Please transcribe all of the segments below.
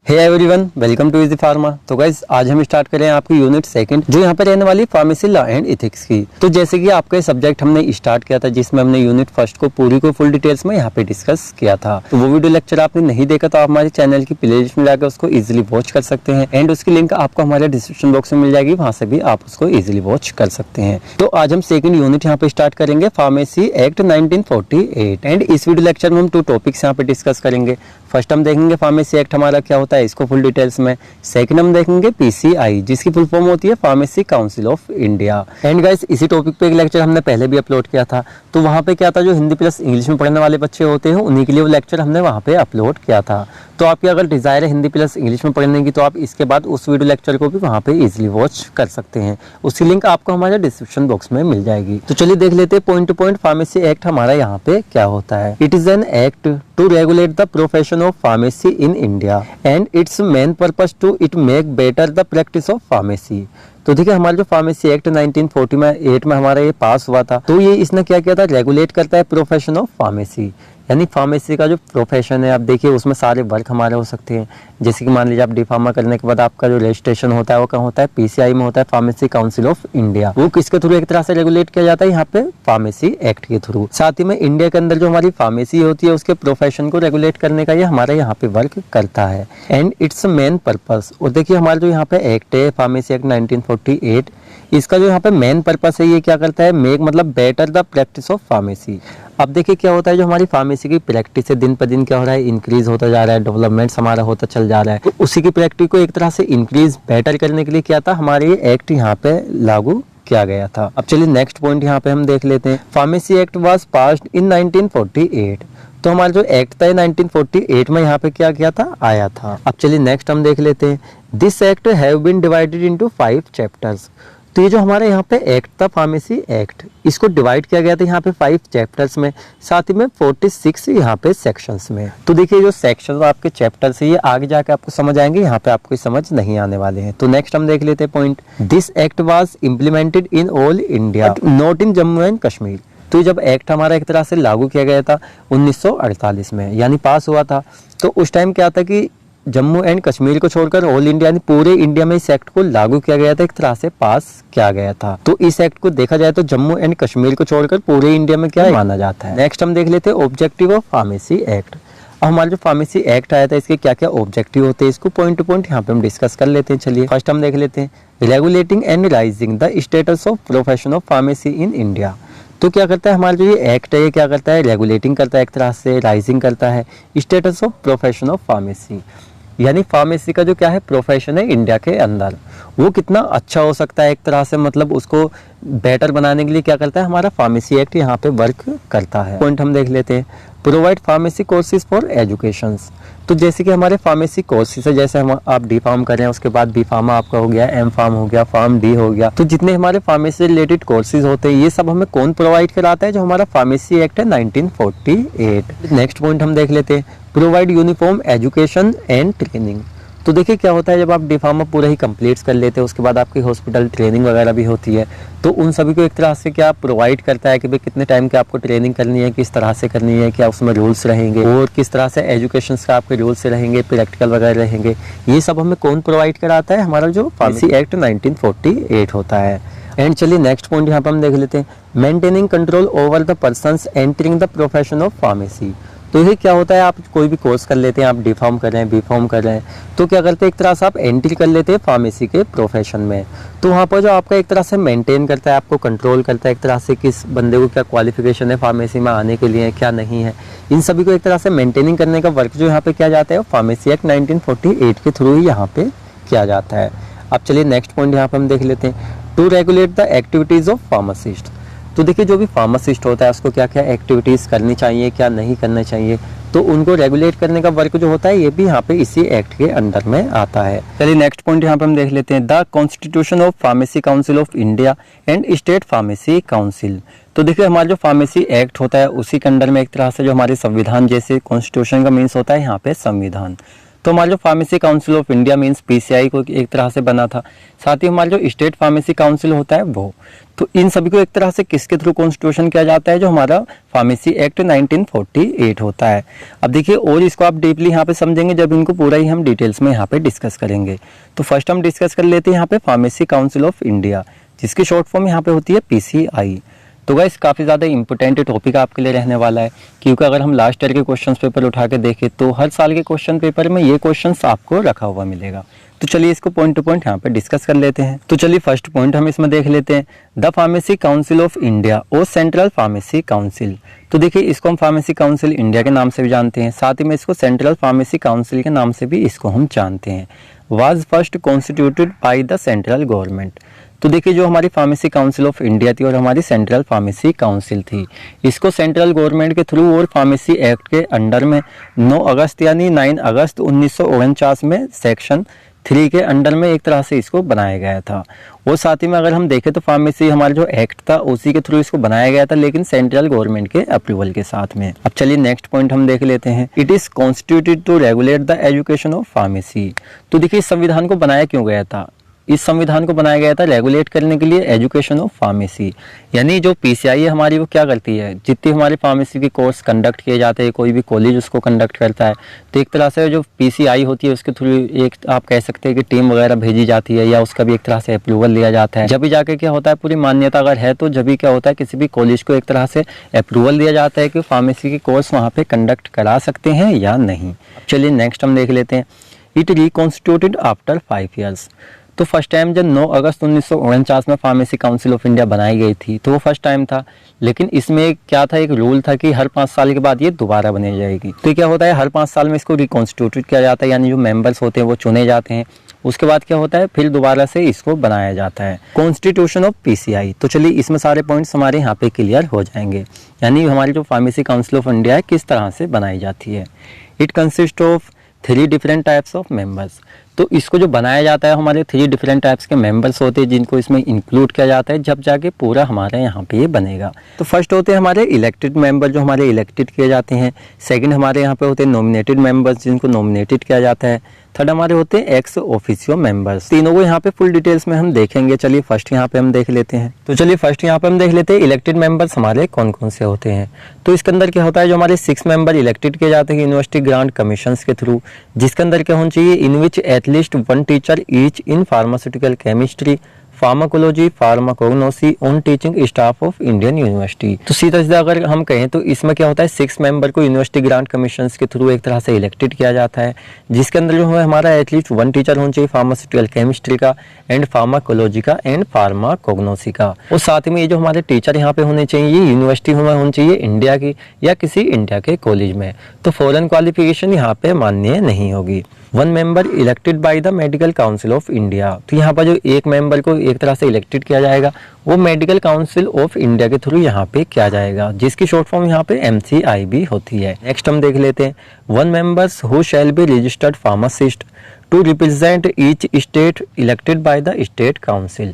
Hey everyone, welcome to easy pharma. तो guys आज हम स्टार्ट करें आपकी यूनिट सेकंड जो यहाँ पे रहने वाली फार्मेसी लॉ एंड एथिक्स की। तो जैसे कि आपका सब्जेक्ट हमने स्टार्ट किया था जिसमें हमने यूनिट फर्स्ट को पूरी को फुल डिटेल्स में यहाँ पे डिस्कस किया था। तो वो वीडियो लेक्चर आपने नहीं देखा तो आप हमारे चैनल की प्लेलिस्ट में जाकर उसको इजिली वॉच कर सकते हैं एंड उसकी लिंक आपको हमारे डिस्क्रिप्शन बॉक्स में मिल जाएगी, वहां से भी आप उसको इजिली वॉच कर सकते हैं। तो आज हम सेकंड यूनिट यहाँ पे स्टार्ट करेंगे फार्मेसी एक्ट 1948 एंड इस वीडियो लेक्चर में हम 2 टॉपिक्स यहाँ पे डिस्कस करेंगे। फर्स्ट हम देखेंगे फार्मेसी एक्ट हमारा क्या होता है, इसको फुल डिटेल्स में। सेकंड हम देखेंगे पीसीआई जिसकी फुल फॉर्म होती है pharmacy council of India. And guys इसी टॉपिक पे एक लेक्चर हमने पहले भी अपलोड किया था, तो वहां पे क्या था, जो हिंदी प्लस इंग्लिश में पढ़ने वाले बच्चे होते हैं उन्हीं के लिए वो लेक्चर हमने वहां पे अपलोड किया था। तो आपकी अगर डिजायर है हिंदी प्लस इंग्लिश में पढ़ने की तो आप इसके बाद उस वीडियो लेक्चर को भी वहां पे इजीली वॉच कर सकते हैं। उसकी लिंक आपको हमारे डिस्क्रिप्शन बॉक्स में मिल जाएगी। तो चलिए देख लेते हैं point to point pharmacy act हमारा यहाँ पे क्या होता है। It is an act to regulate the profession of pharmacy in India and its main purpose to it make better the practice of pharmacy. तो देखिए हमारा जो फार्मेसी एक्ट 1948 में हमारा ये पास हुआ था, तो ये इसने क्या किया था, रेगुलेट करता है प्रोफेशन ऑफ फार्मेसी, यानी फार्मेसी का जो प्रोफेशन है। आप देखिए उसमें सारे वर्क हमारे हो सकते हैं, जैसे कि मान लीजिए आप डिफार्मा करने के बाद आपका जो रजिस्ट्रेशन होता है वो कहाँ होता है, पीसीआई में होता है, फार्मेसी काउंसिल ऑफ इंडिया। वो किसके थ्रू एक तरह से रेगुलेट किया जाता है, यहाँ पे फार्मेसी एक्ट के थ्रू। साथ ही में इंडिया के अंदर जो हमारी फार्मेसी होती है उसके प्रोफेशन को रेगुलेट करने का ये हमारे यहाँ पे वर्क करता है एंड इट्स मेन पर्पस। और देखिए हमारा जो यहाँ पे एक्ट है फार्मेसी एक्ट 1948, इसका जो यहाँ पे मेन पर्पस है ये क्या करता है, मेक मतलब better the practice of pharmacy. अब देखिए क्या होता है, जो हमारी फार्मेसी की प्रैक्टिस है दिन पर दिन क्या हो रहा है, इंक्रीज होता जा रहा है, डेवलपमेंट्स हमारा होता चल जा रहा है। तो उसी की प्रैक्टिस को एक तरह से इंक्रीज बेटर करने के लिए क्या था, हमारे ये एक्ट यहाँ पे लागू किया गया था। अब चलिए नेक्स्ट पॉइंट यहाँ पे हम देख लेते हैं। Pharmacy act was passed in 1948। तो हमारा जो एक्ट था 1948 में यहाँ पे क्या किया था, आया था। अब चलिए नेक्स्ट हम देख लेते हैं। This act have been divided into 5 chapters. तो ये जो हमारे यहाँ पे एक्ट था फार्मेसी एक्ट, इसको डिवाइड किया गया था यहाँ पे 5 चैप्टर्स में, साथ ही में 46 यहाँ पे सेक्शंस में। तो देखिए जो सेक्शन आपके चैप्टर्स है ये आगे जाके आपको समझ आएंगे, यहाँ पे आपको समझ नहीं आने वाले हैं। तो नेक्स्ट हम देख लेते हैं point. This act was implemented in all India not in Jammu and Kashmir. तो जब एक्ट हमारा एक तरह से लागू किया गया था 1948 में, यानी पास हुआ था, तो उस टाइम क्या था कि जम्मू एंड कश्मीर को छोड़कर ऑल इंडिया यानी पूरे इंडिया में इस एक्ट को लागू किया गया था, एक तरह से पास किया गया था। तो इस एक्ट को देखा जाए तो जम्मू एंड कश्मीर को छोड़कर पूरे इंडिया में क्या माना जाता है। नेक्स्ट हम देख लेते हैं ऑब्जेक्टिव ऑफ फार्मेसी एक्ट। अब हमारा जो फार्मेसी एक्ट आया था इसके क्या क्या ऑब्जेक्टिव होते हैं, इसको पॉइंट टू पॉइंट यहाँ पे हम डिस्कस कर लेते हैं। चलिए फर्स्ट हम देख लेते हैं, regulating and rising the status of profession of pharmacy in India. तो क्या करता है हमारा जो ये एक्ट है ये क्या करता है, रेगुलेटिंग करता है एक तरह से, राइजिंग करता है status of profession of pharmacy, यानी फार्मेसी का जो क्या है प्रोफेशन है इंडिया के अंदर वो कितना अच्छा हो सकता है एक तरह से, मतलब उसको बेटर बनाने के लिए क्या करता है हमारा फार्मेसी एक्ट यहाँ पे वर्क करता है। पॉइंट हम देख लेते हैं, provide pharmacy courses for educations. तो जैसे कि हमारे फार्मेसी कोर्सेज है, जैसे हम आप डी फार्म कर रहे हैं उसके बाद बी फार्मा आपका हो गया, एम फार्म हो गया, फार्म डी हो गया, तो जितने हमारे फार्मेसी से रिलेटेड कोर्सेज होते हैं ये सब हमें कौन प्रोवाइड कराता है, जो हमारा फार्मेसी एक्ट है 1948। नेक्स्ट पॉइंट हम देख लेते हैं, provide uniform education and training. तो देखिए क्या होता है, जब आप डी फार्मा पूरा ही कंप्लीट कर लेते हैं उसके बाद आपकी हॉस्पिटल ट्रेनिंग वगैरह भी होती है, तो उन सभी को एक तरह से क्या प्रोवाइड करता है कि भाई कितने टाइम की आपको ट्रेनिंग करनी है, किस तरह से करनी है, क्या उसमें रूल्स रहेंगे और किस तरह से एजुकेशन का आपके रूल्स रहेंगे, प्रैक्टिकल वगैरह रहेंगे, ये सब हमें कौन प्रोवाइड कराता है, हमारा जो फार्मेसी एक्ट 1948 होता है। एंड चलिए नेक्स्ट पॉइंट यहाँ पर हम देख लेते हैं, maintaining control over the persons entering the profession of pharmacy. तो ये क्या होता है, आप कोई भी कोर्स कर लेते हैं, आप डी फार्म कर रहे हैं, बी फार्म कर रहे हैं, तो क्या करते हैं एक तरह से आप एंट्री कर लेते हैं फार्मेसी के प्रोफेशन में। तो वहाँ पर जो आपका एक तरह से मेंटेन करता है, आपको कंट्रोल करता है एक तरह से, किस बंदे को क्या क्वालिफिकेशन है फार्मेसी में आने के लिए, क्या नहीं है, इन सभी को एक तरह से मेंटेनिंग करने का वर्क जो यहाँ पे किया जाता है फार्मेसी एक्ट 1948 के थ्रू ही यहाँ पे किया जाता है। अब चलिए नेक्स्ट पॉइंट यहाँ पे हम देख लेते हैं, to regulate the activities of pharmacist. तो देखिए जो भी फार्मासिस्ट होता है उसको क्या क्या एक्टिविटीज करनी चाहिए, क्या नहीं करना चाहिए, तो उनको रेगुलेट करने का वर्क जो होता है ये भी यहाँ पे इसी एक्ट के अंडर में आता है। चलिए नेक्स्ट पॉइंट यहाँ पे हम देख लेते हैं, the constitution of pharmacy council of India and state pharmacy council. तो देखिए हमारा जो फार्मेसी एक्ट होता है उसी के अंडर में एक तरह से जो हमारे संविधान, जैसे कॉन्स्टिट्यूशन का मीन्स होता है यहाँ पे संविधान, तो हमारा जो pharmacy council of India means PCI को एक तरह से बना था, साथ ही हमारा जो स्टेट फार्मेसी काउंसिल होता है वो। तो इन सभी को एक तरह से किसके थ्रू कॉन्स्टिट्यूशन किया जाता है, जो हमारा फार्मेसी एक्ट 1948 होता है। अब देखिए और इसको आप डीपली यहाँ पे समझेंगे जब इनको पूरा ही हम डिटेल्स में यहाँ पे डिस्कस करेंगे। तो फर्स्ट हम डिस्कस कर लेते हैं यहाँ पे फार्मेसी काउंसिल ऑफ इंडिया, जिसकी शॉर्ट फॉर्म यहाँ पे होती है पीसीआई। तो गाइस काफ़ी ज़्यादा इंपॉर्टेंट टॉपिक आपके लिए रहने वाला है, क्योंकि अगर हम लास्ट ईयर के क्वेश्चन पेपर उठा के देखें तो हर साल के क्वेश्चन पेपर में ये क्वेश्चंस आपको रखा हुआ मिलेगा। तो चलिए इसको पॉइंट टू पॉइंट यहाँ पे डिस्कस कर लेते हैं। तो चलिए फर्स्ट पॉइंट हम इसमें देख लेते हैं, the pharmacy council of India और सेंट्रल फार्मेसी काउंसिल। तो देखिए इसको हम फार्मेसी काउंसिल इंडिया के नाम से भी जानते हैं, साथ ही में इसको सेंट्रल फार्मेसी काउंसिल के नाम से भी इसको हम जानते हैं। Was first constituted by the central government. तो देखिए जो हमारी फार्मेसी काउंसिल ऑफ इंडिया थी और हमारी सेंट्रल फार्मेसी काउंसिल थी, इसको सेंट्रल गवर्नमेंट के थ्रू और फार्मेसी एक्ट के अंडर में 9 अगस्त यानी 9 अगस्त 1949 में सेक्शन 3 के अंडर में एक तरह से इसको बनाया गया था। और साथ ही में अगर हम देखें तो फार्मेसी हमारा जो एक्ट था उसी के थ्रू इसको बनाया गया था, लेकिन सेंट्रल गवर्नमेंट के अप्रूवल के साथ में। अब चलिए नेक्स्ट पॉइंट हम देख लेते हैं, it is constituted to regulate the education of pharmacy. तो देखिए इस संविधान को बनाया क्यों गया था, इस संविधान को बनाया गया था रेगुलेट करने के लिए एजुकेशन ऑफ फार्मेसी। यानी जो पीसीआई है हमारी वो क्या करती है, जितनी हमारे फार्मेसी के कोर्स कंडक्ट किए जाते हैं, कोई भी कॉलेज उसको कंडक्ट करता है, तो एक तरह से जो पीसीआई होती है उसके थ्रू एक आप कह सकते हैं कि टीम वगैरह भेजी जाती है या उसका भी एक तरह से अप्रूवल लिया जाता है। जब भी जाके क्या होता है, पूरी मान्यता अगर है तो जब भी क्या होता है, किसी भी कॉलेज को एक तरह से अप्रूवल दिया जाता है कि फार्मेसी के कोर्स वहाँ पे कंडक्ट करा सकते हैं या नहीं। चलिए नेक्स्ट हम देख लेते हैं, इट रिकॉन्स्टिट्यूटेड आफ्टर 5 ईयर्स। तो फर्स्ट टाइम जब 9 अगस्त 1949 में फार्मेसी काउंसिल ऑफ इंडिया बनाई गई थी तो वो फर्स्ट टाइम था, लेकिन इसमें क्या था, एक रूल था कि हर 5 साल के बाद ये दोबारा बनी जाएगी। तो क्या होता है, हर 5 साल में इसको रिकॉन्स्टिट्यूट किया जाता है, यानी जो मेंबर्स होते हैं वो चुने जाते हैं। उसके बाद क्या होता है, फिर दोबारा से इसको बनाया जाता है, कॉन्स्टिट्यूशन ऑफ पीसीआई। तो चलिए इसमें सारे पॉइंट्स हमारे यहाँ पे क्लियर हो जाएंगे, यानी हमारी जो फार्मेसी काउंसिल ऑफ इंडिया है किस तरह से बनाई जाती है। It consist of 3 different types of members. तो इसको जो बनाया जाता है हमारे 3 डिफरेंट टाइप्स के मेंबर्स होते हैं, जिनको इसमें इंक्लूड किया जाता है, जब जाके पूरा हमारे यहाँ पे ये बनेगा। तो फर्स्ट होते हैं हमारे इलेक्टेड मेंबर, जो हमारे इलेक्टेड किए जाते हैं। सेकंड हमारे यहाँ पे होते हैं नॉमिनेटेड मेंबर्स, जिनको नॉमिनेटेड किया जाता है। थर्ड हमारे होते हैं एक्स ऑफिशियो मेंबर्स। तीनों को यहाँ पे फुल डिटेल्स में हम देखेंगे। चलिए फर्स्ट यहाँ पे हम देख लेते हैं। तो चलिए फर्स्ट यहाँ पे हम देख लेते हैं इलेक्टेड मेंबर्स हमारे कौन कौन से होते हैं। तो इसके अंदर क्या होता है, जो हमारे 6 मेंबर इलेक्टेड किए जाते हैं यूनिवर्सिटी ग्रांट कमीशन के थ्रू, जिसके अंदर क्या होना चाहिए, in which at least 1 teacher each in pharmaceutical chemistry, pharmacology, pharmacognosy on teaching staff of Indian university. तो सीधा सीधा अगर हम कहें तो इसमें क्या होता है, 6 मेंबर को यूनिवर्सिटी ग्रांट कमीशन के थ्रू एक तरह से इलेक्टेड किया जाता है, जिसके अंदर जो है हमारा एटलीस्ट 1 टीचर होना चाहिए फार्मास्यूटिकल केमिस्ट्री का एंड फार्माकोलॉजी का एंड फार्माकोग्नोसी का। और साथ में ये जो हमारे टीचर यहाँ पे होने चाहिए, ये यूनिवर्सिटी में होनी चाहिए इंडिया की या किसी इंडिया के कॉलेज में। तो फॉरेन क्वालिफिकेशन यहाँ पे मान्य नहीं होगी। 1 member elected by the medical council of India. तो यहाँ पर जो एक मेंबर को एक तरह से इलेक्टेड किया जाएगा वो मेडिकल काउंसिल ऑफ इंडिया के थ्रू यहाँ पे किया जाएगा, जिसकी शॉर्ट फॉर्म यहाँ पे MCI भी होती है। नेक्स्ट हम देख लेते हैं, 1 members who shall be registered pharmacist to represent each state elected by the state council.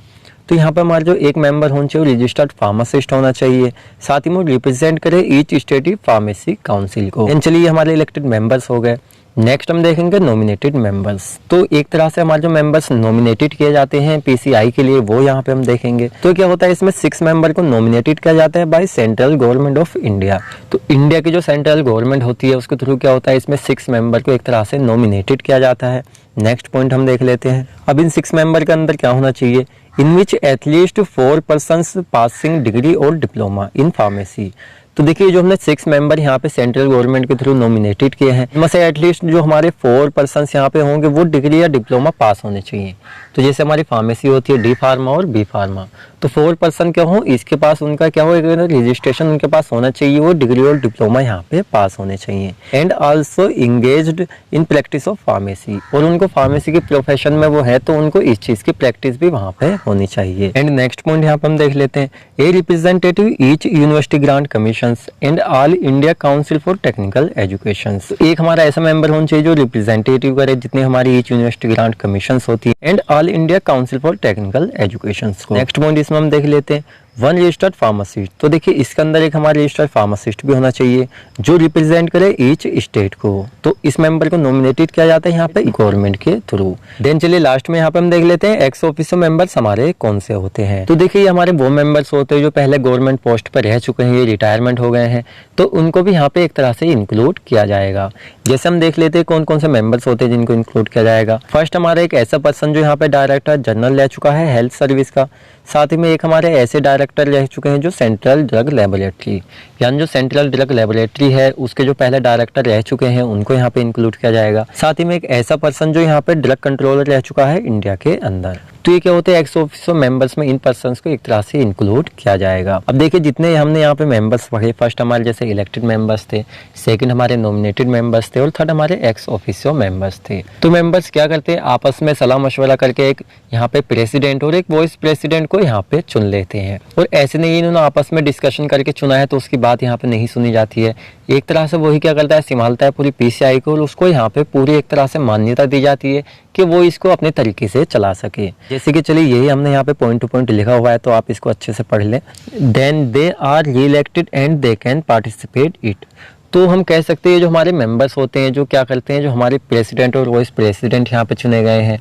तो यहाँ पे हमारा जो एक मेंबर होना चाहिए रजिस्टर्ड फार्मासिस्ट होना चाहिए, साथ ही में रिप्रेजेंट करे ईच स्टेट फार्मेसी काउंसिल को। चलिए हमारे इलेक्टेड मेंबर्स हो गए। नेक्स्ट हम देखेंगे नॉमिनेटेड मेंबर्स। तो एक तरह से हमारे जो मेंबर्स नॉमिनेटेड किए जाते हैं पीसीआई के लिए, वो यहाँ पे हम देखेंगे। तो क्या होता है, इसमें 6 मेंबर को नॉमिनेटेड किया जाता है by central government of India. तो इंडिया की जो सेंट्रल गवर्नमेंट होती है उसके थ्रू क्या होता है, इसमें 6 मेंबर को एक तरह से नॉमिनेटेड किया जाता है। नेक्स्ट पॉइंट हम देख लेते हैं। अब इन 6 मेंबर के अंदर क्या होना चाहिए, in which at least 4 persons passing degree और डिप्लोमा इन फार्मेसी। तो देखिए जो हमने 6 मेंबर यहाँ पे सेंट्रल गवर्नमेंट के थ्रू नॉमिनेटेड किए हैं, इनमें से एटलीस्ट जो हमारे 4 पर्सन्स यहाँ पे होंगे वो डिग्री या डिप्लोमा पास होने चाहिए। तो जैसे हमारी फार्मेसी होती है डी फार्मा और बी फार्मा, तो 4 पर्सन क्या हो, इसके पास उनका क्या हो, रजिस्ट्रेशन उनके पास होना चाहिए, वो डिग्री और डिप्लोमा यहाँ पे पास होने चाहिए। And also engaged in practice of pharmacy, और उनको फार्मेसी के प्रोफेशन में वो है तो उनको इस चीज की प्रैक्टिस भी वहाँ पे होनी चाहिए। एंड नेक्स्ट पॉइंट यहाँ पे हम देख लेते हैं, a representative each university grant commission and all India council for technical education. एक हमारा ऐसा मेंबर होना चाहिए जो रिप्रेजेंटेटिव करे जितने हमारी ईच यूनिवर्सिटी ग्रांट कमीशन होती है and all India council for technical education को। नेक्स्ट पॉइंट इसमें हम देख लेते हैं, वन रजिस्टर्ड फार्मासिस्ट। तो देखिए इसके अंदर एक हमारा रजिस्टर्ड फार्मासिस्ट भी होना चाहिए जो रिप्रेजेंट करे ईच स्टेट को। तो इस मेंबर को नॉमिनेटेड किया जाता है यहाँ पे गवर्नमेंट के थ्रू। देन चलिए लास्ट में यहाँ पे हम देख लेते हैं एक्स ऑफिसो मेंबर्स हमारे कौन से होते हैं। तो देखिए हमारे वो मेंबर्स होते हैं जो पहले गवर्नमेंट पोस्ट पर रह चुके हैं, ये रिटायरमेंट हो गए हैं, तो उनको भी यहाँ पे एक तरह से इंक्लूड किया जाएगा। जैसे हम देख लेते हैं कौन कौन से मेंबर्स होते हैं जिनको इंक्लूड किया जाएगा। फर्स्ट हमारा एक ऐसा पर्सन जो यहाँ पे डायरेक्टर जनरल रह चुका है हेल्थ सर्विस का। साथ ही में एक हमारे ऐसे डायरेक्टर रह चुके हैं जो सेंट्रल ड्रग लेबोरेटरी, यानी जो सेंट्रल ड्रग लेबोरेटरी है उसके जो पहले डायरेक्टर रह चुके हैं उनको यहाँ पे इंक्लूड किया जाएगा। साथ ही में एक ऐसा पर्सन जो यहाँ पे ड्रग कंट्रोलर रह चुका है इंडिया के अंदर। तो ये क्या होते हैं एक्स ऑफिसो मेंबर्स में इन पर्सन्स को एक तरह से इंक्लूड किया जाएगा। अब देखिए जितने हमने यहाँ पे मेंबर्स पढ़े, फर्स्ट हमारे जैसे इलेक्टेड मेंबर्स थे, सेकंड हमारे नॉमिनेटेड मेंबर्स थे और थर्ड हमारे एक्स ऑफिसो मेंबर्स थे। तो मेंबर्स क्या करते हैं आपस में सलाह मशवरा करके एक यहाँ पे प्रेसिडेंट और एक वाइस प्रेसिडेंट को यहाँ पे चुन लेते हैं। और ऐसे नहीं इन्होंने आपस में डिस्कशन करके चुना है तो उसकी बात यहाँ पे नहीं सुनी जाती है। एक तरह से वही क्या करता है संभालता है पूरी पीसीआई को और उसको यहाँ पे पूरी एक तरह से मान्यता दी जाती है कि वो इसको अपने तरीके से चला सके। जैसे कि चलिए यही हमने यहाँ पे पॉइंट टू पॉइंट लिखा हुआ है तो आप इसको अच्छे से पढ़ लें। Then they are re elected and they can participate it. तो हम कह सकते हैं जो हमारे मेंबर्स होते हैं जो क्या करते हैं, जो हमारे प्रेसिडेंट और वाइस प्रेसिडेंट यहाँ पे चुने गए हैं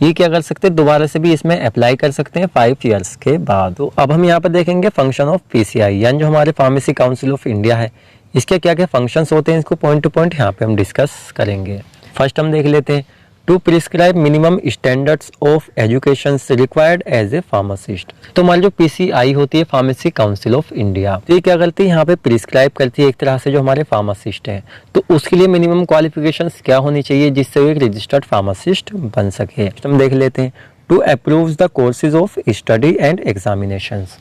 ये क्या कर सकते हैं दोबारा से भी इसमें अप्लाई कर सकते हैं 5 ईयर्स के बाद। तो अब हम यहाँ पर देखेंगे फंक्शन ऑफ पीसीआई, यानी जो हमारे फार्मेसी काउंसिल ऑफ इंडिया है इसके क्या क्या फंक्शंस होते हैं इसको पॉइंट टू पॉइंट यहाँ पे हम डिस्कस करेंगे। फर्स्ट हम देख लेते हैं to prescribe minimum standards of education required as a pharmacist. तो हमारी जो पीसीआई होती है फार्मेसी काउंसिल ऑफ इंडिया, तो ये क्या करती है यहाँ पे प्रिस्क्राइब करती है एक तरह से जो हमारे फार्मासिस्ट हैं तो उसके लिए मिनिमम क्वालिफिकेशंस क्या होनी चाहिए जिससे वो एक रजिस्टर्ड फार्मासिस्ट बन सके। हम देख लेते हैं to approve the courses of study and examinations.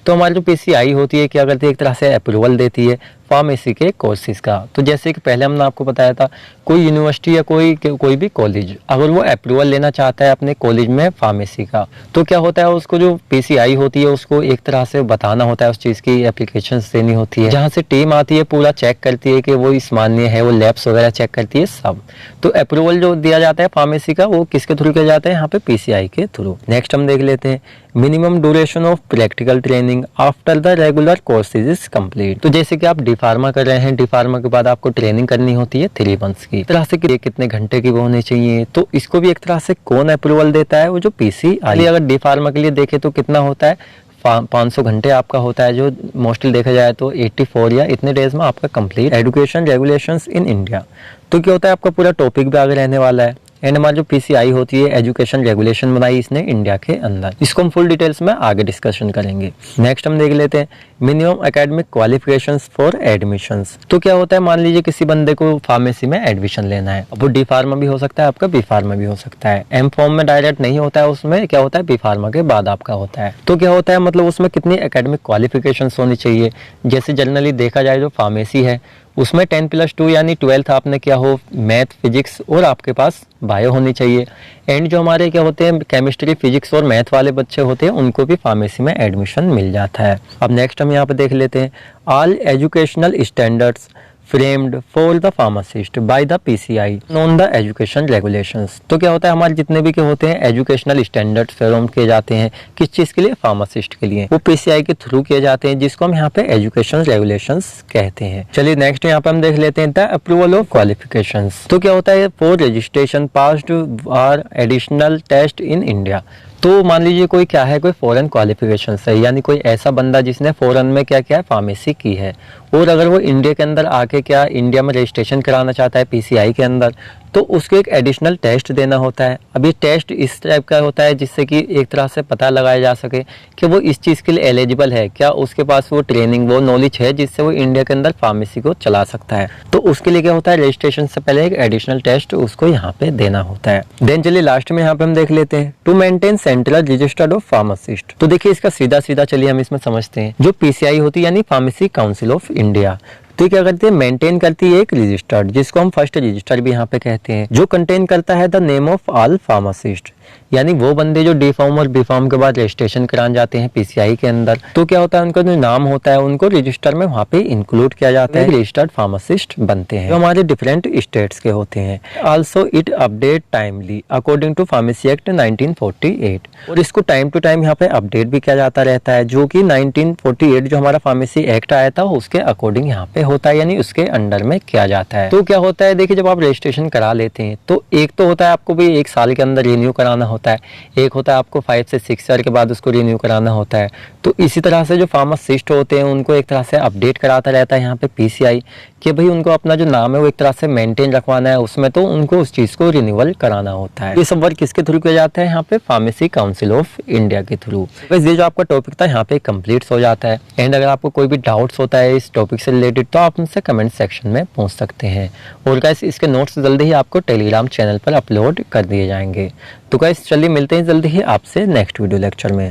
तो हमारी जो पीसीआई होती है क्या करती है एक तरह से अप्रूवल देती है फार्मेसी के कोर्सेज का। तो जैसे कि पहले हमने आपको बताया था कोई यूनिवर्सिटी या कोई भी कॉलेज अगर वो अप्रूवल लेना चाहता है अपने कॉलेज में फार्मेसी का तो क्या होता है उसको जो पीसीआई होती है उसको एक तरह से बताना होता है, उस चीज़ की एप्लीकेशन देनी होती है जहाँ से टीम आती है पूरा चेक करती है कि वो इस मान्य है, वो लैब्स वगैरह चेक करती है सब। तो अप्रूवल जो दिया जाता है फार्मेसी का वो किसके थ्रू किया जाता है यहाँ पे पीसीआई के थ्रू। नेक्स्ट हम देख लेते हैं minimum duration of practical training after the regular courses is complete. तो जैसे कि आप डी फार्मा कर रहे हैं, डी फार्मा के बाद आपको ट्रेनिंग करनी होती है 3 मंथ्स की, तरह से कितने घंटे की वो होनी चाहिए। तो इसको भी एक तरह से कौन अप्रूवल देता है, वो जो पीसीआई। अगर डी फार्मा के लिए देखे तो कितना होता है 500 घंटे आपका होता है जो मोस्टली देखा जाए तो 84 या इतने डेज में आपका कंप्लीट एजुकेशन रेगुलेशंस इन इंडिया। तो क्या होता है आपका पूरा टॉपिक भी आगे रहने वाला है। एंड हमारी जो पीसीआई होती है एजुकेशन रेगुलेशन बनाई इसने इंडिया के अंदर, इसको हम फुल डिटेल्स में आगे डिस्कशन करेंगे। नेक्स्ट हम देख लेते हैं minimum academic qualifications for admissions. तो क्या होता है मान लीजिए किसी बंदे को फार्मेसी में एडमिशन लेना है, अब वो डी फार्मा भी हो सकता है आपका, बी फार्मा भी हो सकता है। एम फॉर्म में डायरेक्ट नहीं होता है, उसमें क्या होता है बी फार्मा के बाद आपका होता है। तो क्या होता है मतलब उसमें कितनी एकेडमिक क्वालिफिकेशंस होनी चाहिए। जैसे जनरली देखा जाए जो फार्मेसी है उसमें 10+2 यानी 12th आपने क्या हो मैथ फिजिक्स और आपके पास बायो होनी चाहिए। एंड जो हमारे क्या होते हैं केमिस्ट्री फिजिक्स और मैथ वाले बच्चे होते हैं उनको भी फार्मेसी में एडमिशन मिल जाता है। अब नेक्स्ट हम यहाँ पे देख लेते हैं all educational standards framed for the pharmacist by the PCI known the education regulations. तो क्या होता है हमारे जितने भी क्या होते हैं एजुकेशनल स्टैंडर्ड फ्रेम किए जाते हैं किस चीज के लिए, फार्मासिस्ट के लिए, वो पीसीआई के थ्रू किए जाते हैं जिसको हम यहाँ पे एजुकेशन रेगुलेशंस कहते हैं। चलिए नेक्स्ट यहाँ पे हम देख लेते हैं द अप्रूवल ऑफ क्वालिफिकेशंस। तो क्या होता है for registration passed or additional test in India. तो मान लीजिए कोई क्या है कोई फॉरेन क्वालिफिकेशन है, यानी कोई ऐसा बंदा जिसने फॉरेन में क्या क्या है फार्मेसी की है और अगर वो इंडिया के अंदर आके क्या इंडिया में रजिस्ट्रेशन कराना चाहता है पीसीआई के अंदर तो उसको एक एडिशनल टेस्ट देना होता है। अब ये टेस्ट इस टाइप का होता है जिससे कि एक तरह से पता लगाया जा सके कि वो इस चीज़ के लिए एलिजिबल है, क्या उसके पास वो ट्रेनिंग वो नॉलेज है जिससे वो इंडिया के अंदर फार्मेसी को चला सकता है। तो उसके लिए क्या होता है रजिस्ट्रेशन से पहले एक एडिशनल टेस्ट उसको यहाँ पे देना होता है। देन चलिए लास्ट में यहाँ पे हम देख लेते हैं to maintain central registered of pharmacist. तो देखिए इसका सीधा सीधा चलिए हम इसमें समझते हैं जो पीसीआई होती है यानी फार्मेसी काउंसिल ऑफ इंडिया तो क्या करती है मेंटेन करती है एक रजिस्टर्ड जिसको हम फर्स्ट रजिस्टर भी यहाँ पे कहते हैं जो कंटेन करता है the name of all pharmacist, यानी वो बंदे जो डी फार्म और बी फार्म के बाद रजिस्ट्रेशन कराने जाते हैं पीसीआई के अंदर, तो क्या होता है उनका जो नाम होता है उनको रजिस्टर में वहाँ पे इंक्लूड किया जाता है, रजिस्टर्ड फार्मासिस्ट बनते हैं जो हमारे डिफरेंट स्टेट्स के होते हैं। Also it update timely according to pharmacy act 1948, और इसको टाइम टू टाइम यहाँ पे अपडेट भी किया जाता रहता है, जो कि 1948 जो हमारा फार्मेसी एक्ट आया था उसके अकॉर्डिंग यहाँ पे होता है, यानी उसके अंडर में किया जाता है। तो क्या होता है देखिए, जब आप रजिस्ट्रेशन करा लेते हैं तो एक तो होता है आपको भी 1 साल के अंदर रिन्यू कराना होता है, एक होता है आपको 5 से 6 ईयर के बाद उसको रिन्यू कराना होता है। तो इसी तरह से जो फार्मासिस्ट होते हैं उनको एक तरह से अपडेट कराता रहता है यहाँ पे पीसीआई कि भाई उनको अपना जो नाम है वो एक तरह से मेंटेन रखवाना है उसमें, तो उनको उस चीज़ को रिन्यूअल कराना होता है। ये सब वर्क किसके थ्रू किया जाता है यहाँ पे, फार्मेसी काउंसिल ऑफ इंडिया के थ्रू। बस ये जो आपका टॉपिक था यहाँ पे कंप्लीट हो जाता है। एंड अगर आपको कोई भी डाउट्स होता है इस टॉपिक से रिलेटेड तो आप मुझसे कमेंट सेक्शन में पूछ सकते हैं, और गाइस इसके नोट्स जल्दी ही आपको टेलीग्राम चैनल पर अपलोड कर दिए जाएंगे। तो गाइस चलिए मिलते हैं जल्दी ही आपसे नेक्स्ट वीडियो लेक्चर में।